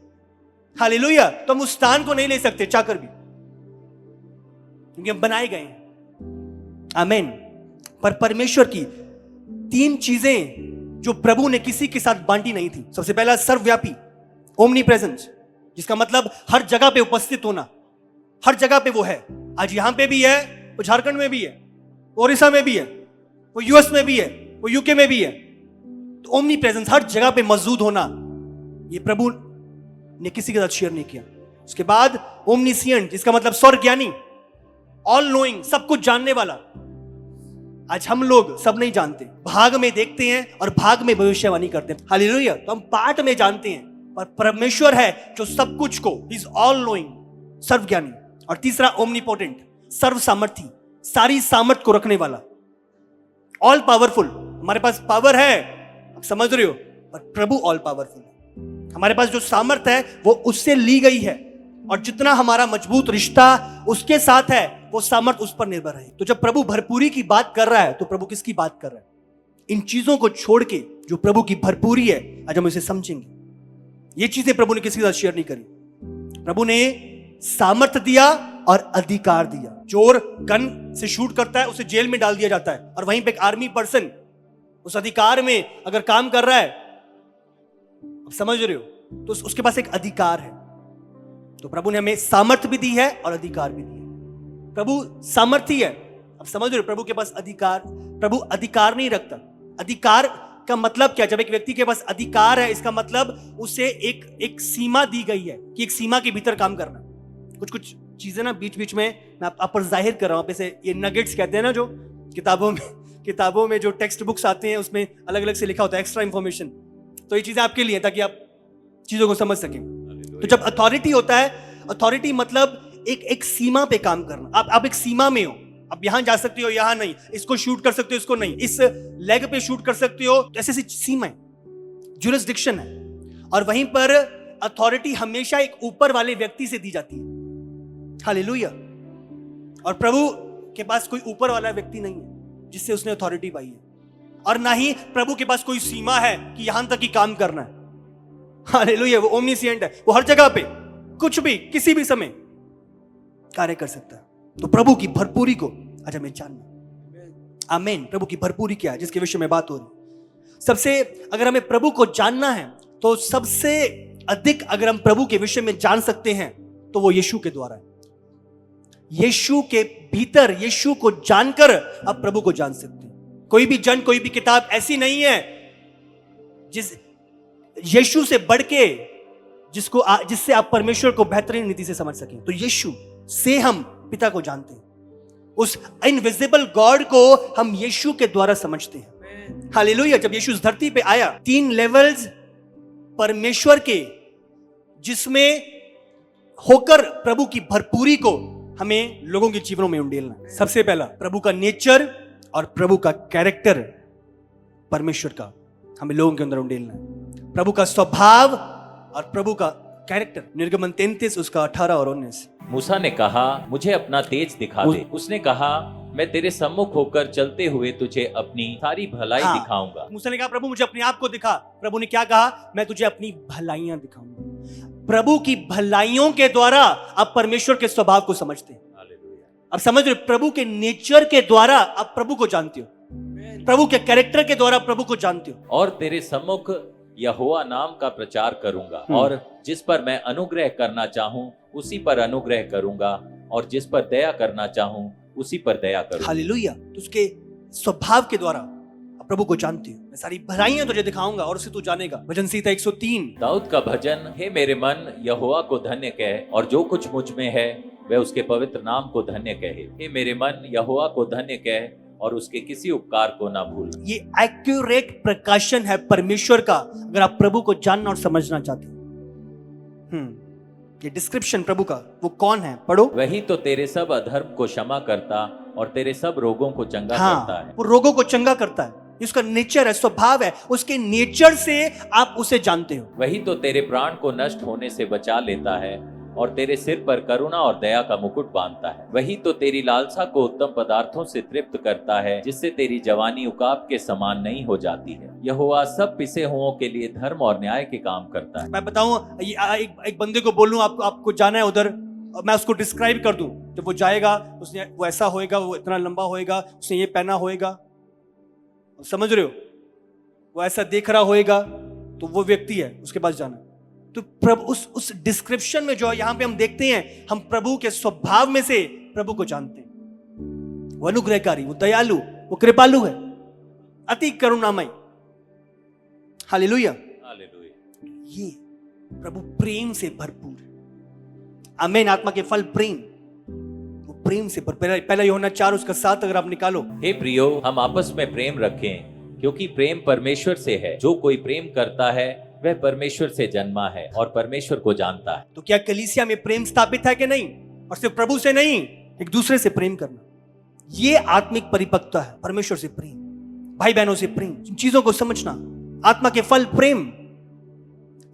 हालेलुया। तो हम उस स्थान को नहीं ले सकते चाहकर भी, क्योंकि हम बनाए गए हैं। आमीन। पर परमेश्वर की 3 चीजें जो प्रभु ने किसी के साथ बांटी नहीं थी। सबसे पहला सर्वव्यापी, ओमनी प्रेजेंस, जिसका मतलब हर जगह पे उपस्थित होना, हर जगह पे वो है। आज यहां पे भी है, वो झारखंड में भी है, ओडिशा में भी है, वो यूएस में भी है, वो यूके में भी है। तो ओमनी प्रेजेंस, हर जगह पे मौजूद होना, ये प्रभु ने किसी के साथ शेयर नहीं किया। उसके बाद ओमनिसिएंट, जिसका मतलब स्वर्गज्ञानी, ऑल नोइंग, सब कुछ जानने वाला। आज हम लोग सब नहीं जानते, भाग में देखते हैं और भाग में भविष्यवाणी करते हैं। हालेलुया। तो हम पार्ट में जानते हैं, पर परमेश्वर है जो सब कुछ को, इज ऑल नोइंग, सर्वज्ञानी। और तीसरा ओमनीपोटेंट, सर्व सामर्थी, सारी सामर्थ को रखने वाला, ऑल पावरफुल। हमारे पास पावर है, आप समझ रहे हो, पर प्रभु ऑल पावरफुल है। हमारे पास जो सामर्थ है वो उससे ली गई है, और जितना हमारा मजबूत रिश्ता उसके साथ है, वो सामर्थ उस पर निर्भर है। तो जब प्रभु भरपूरी की बात कर रहा है, तो प्रभु किसकी बात कर रहा है? इन चीजों को छोड़ के जो प्रभु की भरपूरी है, आज हम इसे समझेंगे। ये चीजें प्रभु ने किसी के साथ शेयर नहीं करी। प्रभु ने सामर्थ दिया और अधिकार दिया। चोर गन से शूट करता है, उसे जेल में डाल दिया जाता है, और वहीं पे एक आर्मी पर्सन उस अधिकार में अगर काम कर रहा है, आप समझ रहे हो, तो उसके पास एक अधिकार है। तो प्रभु ने हमें सामर्थ भी दी है और अधिकार भी दी है। प्रभु सामर्थी है, अब समझ रहे हो, प्रभु के पास अधिकार, प्रभु अधिकार नहीं रखता। अधिकार का मतलब क्या? जब एक व्यक्ति के पास अधिकार है, इसका मतलब उसे एक सीमा दी गई है कि एक सीमा के भीतर काम करना। कुछ चीजें ना बीच बीच में मैं आप पर जाहिर कर रहा हूं, जैसे ये नगेट्स कहते हैं ना, जो किताबों में जो टेक्स्ट बुक्स आते हैं उसमें अलग अलग से लिखा होता है एक्स्ट्रा इंफॉर्मेशन। तो ये चीजें आपके लिए ताकि आप चीजों को समझ सकें। तो जब अथॉरिटी होता है, अथॉरिटी मतलब एक सीमा पे काम करना। आप एक सीमा में हो, आप यहां जा सकते हो, यहां नहीं, इसको शूट कर सकते हो, इसको नहीं, इस लेग पे शूट कर सकते हो, ऐसी सीमा है, ज्यूरिसडिक्शन है। और वहीं पर अथॉरिटी हमेशा एक ऊपर वाले व्यक्ति से दी जाती है। हालेलुया। और प्रभु के पास कोई ऊपर वाला व्यक्ति नहीं है जिससे उसने अथॉरिटी पाई है, और ना ही प्रभु के पास कोई सीमा है कि यहां तक ही काम करना है। हालेलुया। वो ओमनिसिएंट है, वो हर जगह पे कुछ भी किसी भी समय कार्य कर सकता है। तो प्रभु की भरपूरी को आज हमें जानना। आमीन। प्रभु की भरपूरी क्या है जिसके विषय में बात हो रही। सबसे अगर हमें प्रभु को जानना है, तो सबसे अधिक अगर हम प्रभु के विषय में जान सकते हैं तो वो यीशु के द्वारा है। यीशु के भीतर यीशु को जानकर आप प्रभु को जान सकते हैं। कोई भी जन, कोई भी किताब ऐसी नहीं है जिस यीशु से बढ़ के जिससे आप परमेश्वर को बेहतरीन रीति से समझ सकें। तो यीशु से हम पिता को जानते हैं, उस इनविजिबल गॉड को हम यीशु के द्वारा समझते हैं। हालेलुया। जब यीशु इस धरती पे आया, 3 लेवल्स परमेश्वर के, जिसमें होकर प्रभु की भरपूरी को हमें लोगों के जीवनों में उंडेलना है। सबसे पहला प्रभु का नेचर और प्रभु का कैरेक्टर, परमेश्वर का हमें लोगों के अंदर उंडेलना है। प्रभु का स्वभाव और प्रभु का कैरेक्टर। निर्गमन 33 उसका 18 और 19। मूसा ने कहा, मुझे अपना तेज दिखा दे। उसने कहा, मैं तेरे सम्मुख होकर चलते हुए तुझे अपनी सारी भलाई दिखाऊंगा। मूसा ने कहा, प्रभु मुझे अपने आप को दिखा। प्रभु ने क्या कहा? मैं तुझे अपनी भलाइयां दिखाऊंगा। प्रभु की भलाइयों के द्वारा आप परमेश्वर के स्वभाव को समझते हैं। अब समझ रहे, प्रभु के नेचर के द्वारा आप प्रभु को जानते हो, प्रभु के कैरेक्टर के द्वारा प्रभु को जानते हो। और तेरे सम्मुख यहोवा नाम का प्रचार करूंगा, और जिस पर मैं अनुग्रह करना चाहूं उसी पर अनुग्रह करूंगा, और जिस पर दया करना चाहूं उसी पर दया करूंगा। हालेलुया। तो उसके स्वभाव के द्वारा आप प्रभु को जानते हो। मैं सारी भलाइयां तुझे दिखाऊंगा और उसे तू जानेगा। भजन संहिता 103। दाऊद का भजन, हे मेरे मन यहोवा को धन्य कह, और जो कुछ मुझ में है वह उसके पवित्र नाम को धन्य कहे। हे मेरे मन यहोवा को धन्य कह, और उसके किसी उपकार को ना भूल। ये एक्यूरेट प्रकाशन है परमेश्वर का, अगर आप प्रभु को जानना और समझना चाहते हैं। ये डिस्क्रिप्शन प्रभु का, वो कौन है? पढ़ो। वही तो तेरे सब अधर्म को क्षमा करता और तेरे सब रोगों को चंगा करता है। वो रोगों को चंगा करता है। उसका नेचर है, स्वभाव है। उसके नेचर से आप उसे जानते हो। वही तो तेरे प्राण को नष्ट होने से बचा लेता है, और तेरे सिर पर करुणा और दया का मुकुट बांधता है। वही तो तेरी लालसा को उत्तम पदार्थों से तृप्त करता है, जिससे तेरी जवानी उकाब के समान नहीं हो जाती है। यहोवा सब पिसे हुओं के लिए धर्म और न्याय के काम करता है। मैं बताऊं, एक बंदे को बोलूं आपको जाना है उधर, मैं उसको डिस्क्राइब कर दूं। जब वो जाएगा, उसने वो ऐसा होएगा, वो इतना लंबा होएगा, उसने ये पहना होएगा, समझ रहे हो? वो ऐसा देख रहा होएगा, तो वो व्यक्ति है, उसके पास जाना। तो प्रभु उस डिस्क्रिप्शन में जो यहां पे हम देखते हैं, हम प्रभु के स्वभाव में से प्रभु को जानते हैं। वो अनुग्रहकारी, वो दयालु, वो कृपालु है, अति करुणामय। हालेलुया। ये प्रभु प्रेम से भरपूर है। आमीन। आत्मा के फल प्रेम, वो प्रेम से भरपूर। पहला यूहन्ना 4 उसका 7 अगर आप निकालो। हे प्रियो, हम आपस में प्रेम रखें, क्योंकि प्रेम परमेश्वर से है। जो कोई प्रेम करता है वह परमेश्वर से जन्मा है और परमेश्वर को जानता है। तो क्या कलीसिया में प्रेम स्थापित है कि नहीं? और सिर्फ प्रभु से नहीं, एक दूसरे से प्रेम करना, ये आत्मिक परिपक्वता है। परमेश्वर से प्रेम, भाई बहनों से प्रेम, इन चीजों को समझना। आत्मा के फल प्रेम,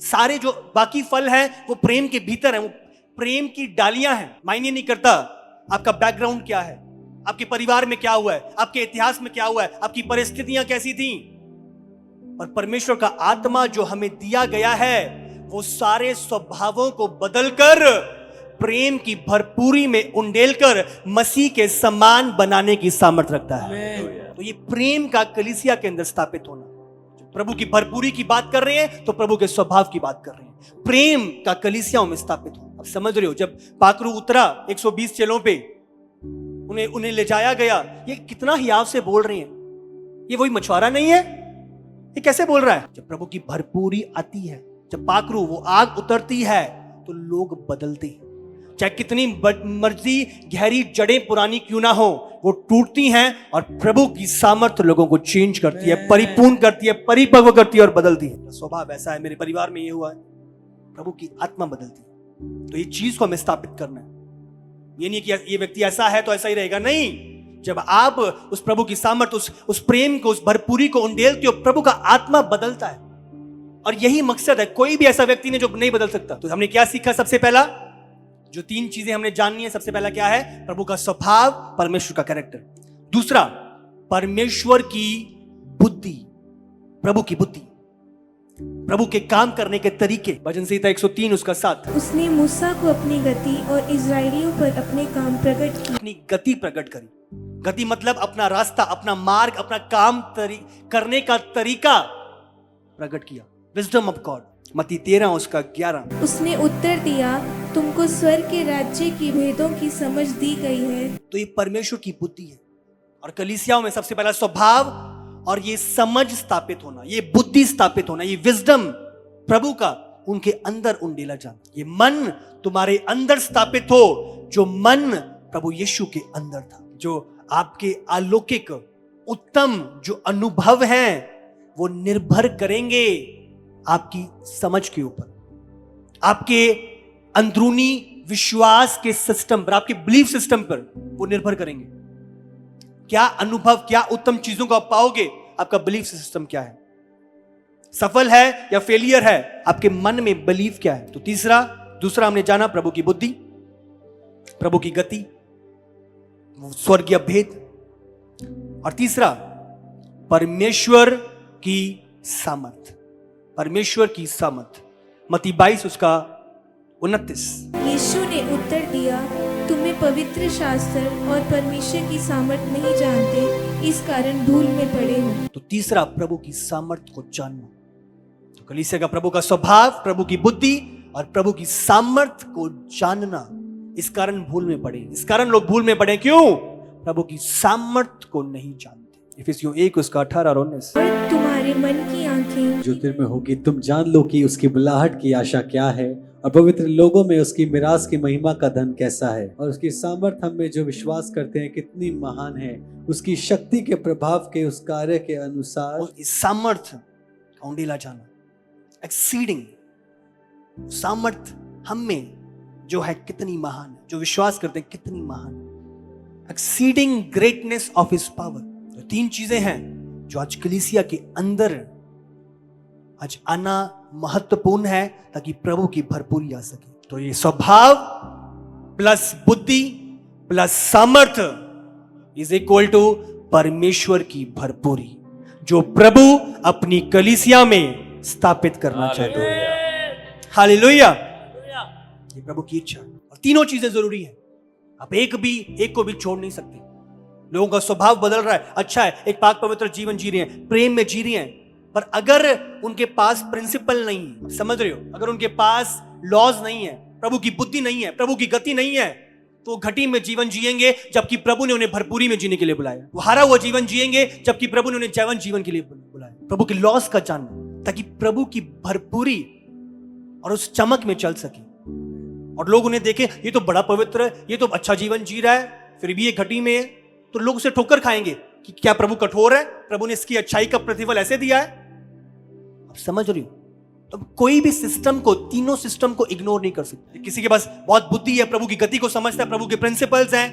सारे जो बाकी फल है वो प्रेम के भीतर है। वो प्रेम की डालियां हैं। मायने नहीं करता आपका बैकग्राउंड क्या है, आपके परिवार में क्या हुआ है, आपके इतिहास में क्या हुआ है, आपकी परिस्थितियां कैसी थी। और परमेश्वर का आत्मा जो हमें दिया गया है, वो सारे स्वभावों को बदलकर प्रेम की भरपूरी में उंडेलकर मसीह के समान बनाने की सामर्थ्य रखता है। तो ये प्रेम का कलीसिया के अंदर स्थापित होना, प्रभु की भरपूरी की बात कर रहे हैं तो प्रभु के स्वभाव की बात कर रहे हैं। प्रेम का कलीसियाओं में स्थापित हो। अब समझ रहे हो, जब पाकरू उतरा 120 चेलों पे, उन्हें ले जाया गया, ये कितना हियाव से बोल रहे हैं। ये वही मछुआरा नहीं है? ये कैसे बोल रहा है? जब प्रभु की भरपूरी आती है, जब पाकरू वो आग उतरती है, तो लोग बदलते हैं। चाहे कितनी मर्जी गहरी जड़ें पुरानी क्यों ना हो, वो टूटती हैं और प्रभु की सामर्थ्य लोगों को चेंज करती है, परिपूर्ण करती है, परिपक्व करती है और बदलती है। स्वभाव ऐसा है, मेरे परिवार में ये हुआ है, प्रभु की आत्मा बदलती है। तो ये चीज को हमें स्थापित करना है। ये नहीं कि ये व्यक्ति ऐसा है तो ऐसा ही रहेगा, नहीं। जब आप उस प्रभु की सामर्थ्य, उस प्रेम को, उस भरपूरी को उंडेलते हो, प्रभु का आत्मा बदलता है। और यही मकसद है। कोई भी ऐसा व्यक्ति नहीं जो नहीं बदल सकता। तो हमने क्या सीखा? सबसे पहला जो 3 चीजें हमने जाननी है, सबसे पहला क्या है? प्रभु का स्वभाव, परमेश्वर का कैरेक्टर। दूसरा, परमेश्वर की बुद्धि, प्रभु की बुद्धि, प्रभु के काम करने के तरीके। भजन संहिता 103 उसका 7। उसने मूसा को अपनी गति और इजराइलियों पर अपने काम प्रकट किए। अपनी गति प्रकट करी। गति मतलब अपना रास्ता, अपना मार्ग, अपना काम करने का तरीका प्रकट किया। विजडम ऑफ गॉड, मत्ती 13 उसका 11। उसने उत्तर दिया, तुमको स्वर्ग के राज्य की भेदों की समझ दी गई है। तो ये परमेश्वर की बुद्धि है। और कलीसियाओं में सबसे पहला स्वभाव और ये समझ स्थापित होना, ये बुद्धि स्थापित होना, ये विजडम प्रभु का उनके अंदर उंडेला जाना, ये मन तुम्हारे अंदर स्थापित हो जो मन प्रभु यीशु के अंदर था। जो आपके अलौकिक उत्तम जो अनुभव हैं वो निर्भर करेंगे आपकी समझ के ऊपर, आपके अंदरूनी विश्वास के सिस्टम पर, आपके बिलीफ सिस्टम पर वो निर्भर करेंगे। क्या अनुभव, क्या उत्तम चीजों को आप पाओगे, आपका बिलीफ सिस्टम क्या है, सफल है या फेलियर है, आपके मन में बिलीफ क्या है। तो दूसरा हमने जाना प्रभु की बुद्धि, प्रभु की गति, स्वर्गीय भेद, और तीसरा परमेश्वर की सामर्थ, परमेश्वर की सामर्थ। मत्ती 22 उसका 29। यीशु ने उत्तर दिया, तुम्हें पवित्र शास्त्र और परमेश्वर की सामर्थ नहीं जानते, इस कारण भूल में पड़े हो। तो तीसरा प्रभु की सामर्थ को जानना। तो कलीसिया का प्रभु का स्वभाव, प्रभु की बुद्धि और प्रभु की सामर्थ को जानना, इस कारण भूल में पड़े। इस कारण लोग भूल में पड़े, क्यों? प्रभु की सामर्थ को नहीं जानते। इफिसियों 1 उसका 18 और 19। और तुम्हारे मन की आंखें जो तेरे में होगी तुम जान लो कि उसकी बुलाहट की आशा क्या है और पवित्र लोगों में उसकी मिरास की महिमा का धन कैसा है, और उसकी सामर्थ हम में जो विश्वास करते हैं कितनी महान है, उसकी शक्ति के प्रभाव के उस कार्य के अनुसार। और इस सामर्थ का उंडेला जाना, एक्सीडिंग सामर्थ हम में जो है कितनी महान है, जो विश्वास करते हैं कितनी महान है, exceeding greatness of his power. तो 3 चीजें हैं जो आज कलीसिया के अंदर आज आना महत्वपूर्ण है ताकि प्रभु की भरपूरी आ सके। तो ये स्वभाव प्लस बुद्धि प्लस सामर्थ इज इक्वल टू परमेश्वर की भरपूरी, जो प्रभु अपनी कलीसिया में स्थापित करना चाहते हैं। हालेलुया, ये प्रभु की इच्छा है। और तीनों चीजें जरूरी हैं, आप एक को भी छोड़ नहीं सकते। लोगों का स्वभाव बदल रहा है, अच्छा है, एक पाक पवित्र जीवन जी रहे हैं, प्रेम में जी रहे हैं, पर अगर उनके पास प्रिंसिपल नहीं है, समझ रहे हो, अगर उनके पास लॉज नहीं है, प्रभु की बुद्धि नहीं है, प्रभु की गति नहीं है, तो वो घटी में जीवन जिएंगे जबकि प्रभु ने उन्हें भरपूरी में जीने के लिए बुलाया। वो हारा हुआ जीवन जिएंगे जबकि प्रभु ने उन्हें जैवन जीवन के लिए बुलाया। प्रभु के लॉस का जानना ताकि प्रभु की भरपूरी और उस चमक में चल सके और लोग उन्हें देखें, ये तो बड़ा पवित्र है, ये तो अच्छा जीवन जी रहा है, फिर भी ये घटी में है, तो लोग उसे ठोकर खाएंगे कि क्या प्रभु कठोर है, प्रभु ने इसकी अच्छाई का प्रतिफल ऐसे दिया है। आप समझ रही हो? तो कोई भी सिस्टम को, तीनों सिस्टम को इग्नोर नहीं कर सकते। किसी के पास बहुत बुद्धि है, प्रभु की गति को समझता है, प्रभु के प्रिंसिपल्स हैं,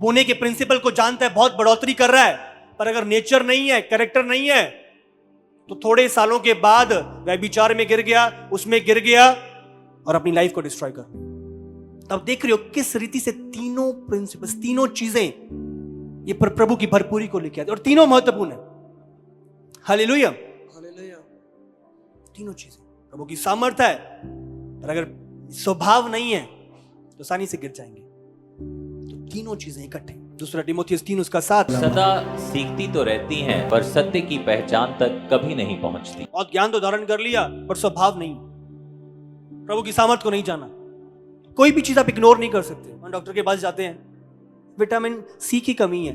बोने के प्रिंसिपल को जानता है, बहुत बढ़ोतरी कर रहा है, पर अगर नेचर नहीं है, कैरेक्टर नहीं है, तो थोड़े सालों के बाद वह विचार में गिर गया, उसमें गिर गया और अपनी लाइफ को डिस्ट्रॉय कर दिया। तब देख रहे हो किस रीति से तीनों प्रिंसिपल्स, तीनों चीजें ये प्रभु की भरपूरी को लेके आते और तीनों महत्वपूर्ण है। हालेलुया, तीनों चीजें प्रभु की सामर्थ है, पर अगर स्वभाव नहीं है तो आसानी से गिर जाएंगे। तो तीनों चीजें इकट्ठे। दूसरा तीमुथियुस 3 उसका 7। सदा सीखती तो रहती हैं पर सत्य की पहचान तक कभी नहीं पहुंचती। बहुत ज्ञान तो धारण कर लिया पर स्वभाव नहीं, प्रभु की सामर्थ को नहीं जाना। कोई भी चीज आप इग्नोर नहीं कर सकते। हम डॉक्टर के पास जाते हैं, विटामिन सी की कमी है,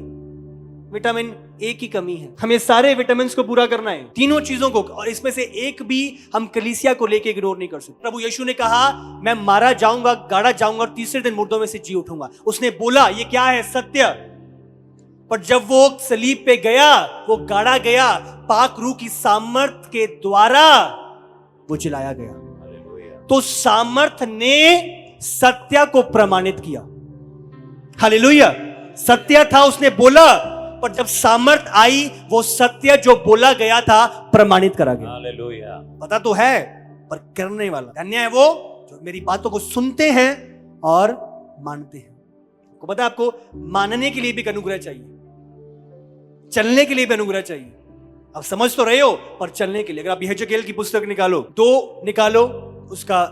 विटामिन ए की कमी है, हमें सारे विटामिन को पूरा करना है, तीनों चीजों को, और इसमें से एक भी हम कलीसिया को लेके इग्नोर नहीं कर सकते। प्रभु यीशु ने कहा, मैं मारा जाऊंगा, गाड़ा जाऊंगा और तीसरे दिन मुर्दों में से जी उठूंगा। उसने बोला ये क्या है? सत्य। पर जब वो सलीब पे गया, वो गाड़ा गया, पाक रूह की सामर्थ के द्वारा वो जिलाया गया। तो सामर्थ ने सत्य को प्रमाणित किया। हालेलुया, सत्य था, उसने बोला, पर जब सामर्थ आई वो सत्य जो बोला गया था प्रमाणित करा गया। हालेलुया। पता तो है पर करने वाला धन्य है वो जो मेरी बातों को सुनते हैं और मानते हैं। आपको पता है, आपको मानने के लिए भी अनुग्रह चाहिए, चलने के लिए भी अनुग्रह चाहिए। आप समझ तो रहे हो, पर चलने के लिए अगर आप यहेजकेल की पुस्तक निकालो, 2 निकालो, उसका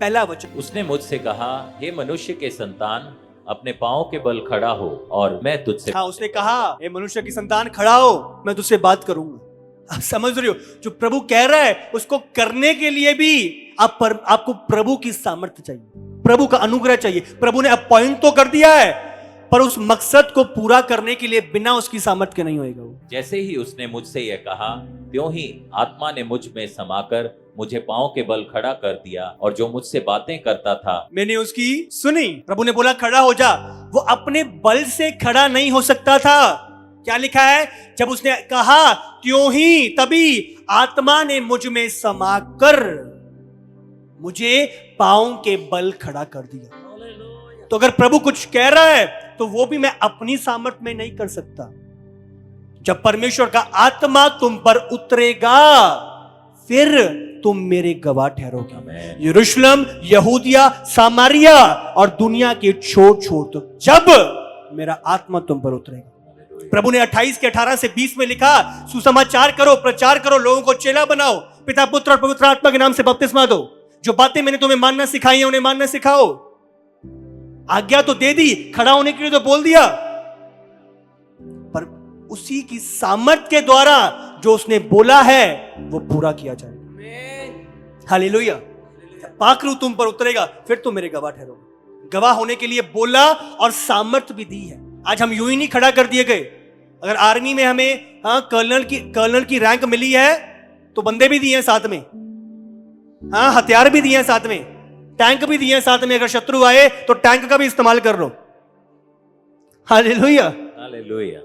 पहला वचन। उसने मुझसे कहा, हे मनुष्य के संतान, अपने पांव के बल खड़ा हो और मैं तुझसे। हाँ, उसने कहा, हे मनुष्य की संतान खड़ा हो, मैं तुझसे बात करूंगा। आप समझ रहे हो, जो प्रभु कह रहा है उसको करने के लिए भी आपको प्रभु की सामर्थ्य चाहिए, प्रभु का अनुग्रह चाहिए। प्रभु ने अपॉइंट तो कर दिया है, पर उस मकसद को पूरा करने के लिए बिना उसकी सामर्थ के नहीं होएगा वो। जैसे ही उसने मुझसे यह कहा, त्यों ही आत्मा ने मुझ में समाकर मुझे पांव के बल खड़ा कर दिया, और जो मुझसे बातें करता था मैंने उसकी सुनी। प्रभु ने बोला खड़ा हो जा। वो अपने बल से खड़ा नहीं हो सकता था। क्या लिखा है? जब उसने कहा त्यों ही, तभी आत्मा ने मुझ में समाकर मुझे पांव के बल खड़ा कर दिया। तो अगर प्रभु कुछ कह रहा है तो वो भी मैं अपनी सामर्थ में नहीं कर सकता। जब परमेश्वर का आत्मा तुम पर उतरेगा, फिर तुम मेरे गवाह ठहरोगे। आमीन। यरूशलेम, यहूदिया, सामरिया और दुनिया के छोर छोर तक, जब मेरा आत्मा तुम पर उतरेगा। प्रभु ने 28 के 18 से 20 में लिखा, सुसमाचार करो, प्रचार करो, लोगों को चेला बनाओ, पिता पुत्र और पवित्र आत्मा के नाम से बपतिस्मा दो। जो बातें मैंने तुम्हें मानना सिखाई है उन्हें मानना सिखाओ। आज्ञा तो दे दी, खड़ा होने के लिए तो बोल दिया, पर उसी की सामर्थ के द्वारा जो उसने बोला है वो पूरा किया जाएगा। हालेलुया। पाखरू तुम पर उतरेगा, फिर तुम मेरे गवाह ठहरोगे। गवाह होने के लिए बोला और सामर्थ भी दी है। आज हम यूं ही नहीं खड़ा कर दिए गए। अगर आर्मी में हमें कर्नल की रैंक मिली है तो बंदे भी दिए हैं साथ में, हथियार भी दिए हैं साथ में, टैंक भी दिए हैं साथ में। अगर शत्रु आए तो टैंक का भी इस्तेमाल कर लो। हालेलुया। हालेलुया।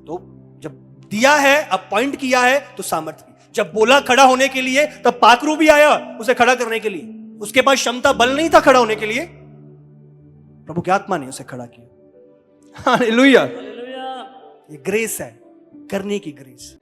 तो जब दिया है, अपॉइंट किया है, तो सामर्थ्य भी। जब बोला खड़ा होने के लिए, तब पाखरू भी आया उसे खड़ा करने के लिए। उसके पास क्षमता, बल नहीं था खड़ा होने के लिए, प्रभु की आत्मा ने उसे खड़ा किया। हालेलुया। ये ग्रेस है, करने की ग्रेस।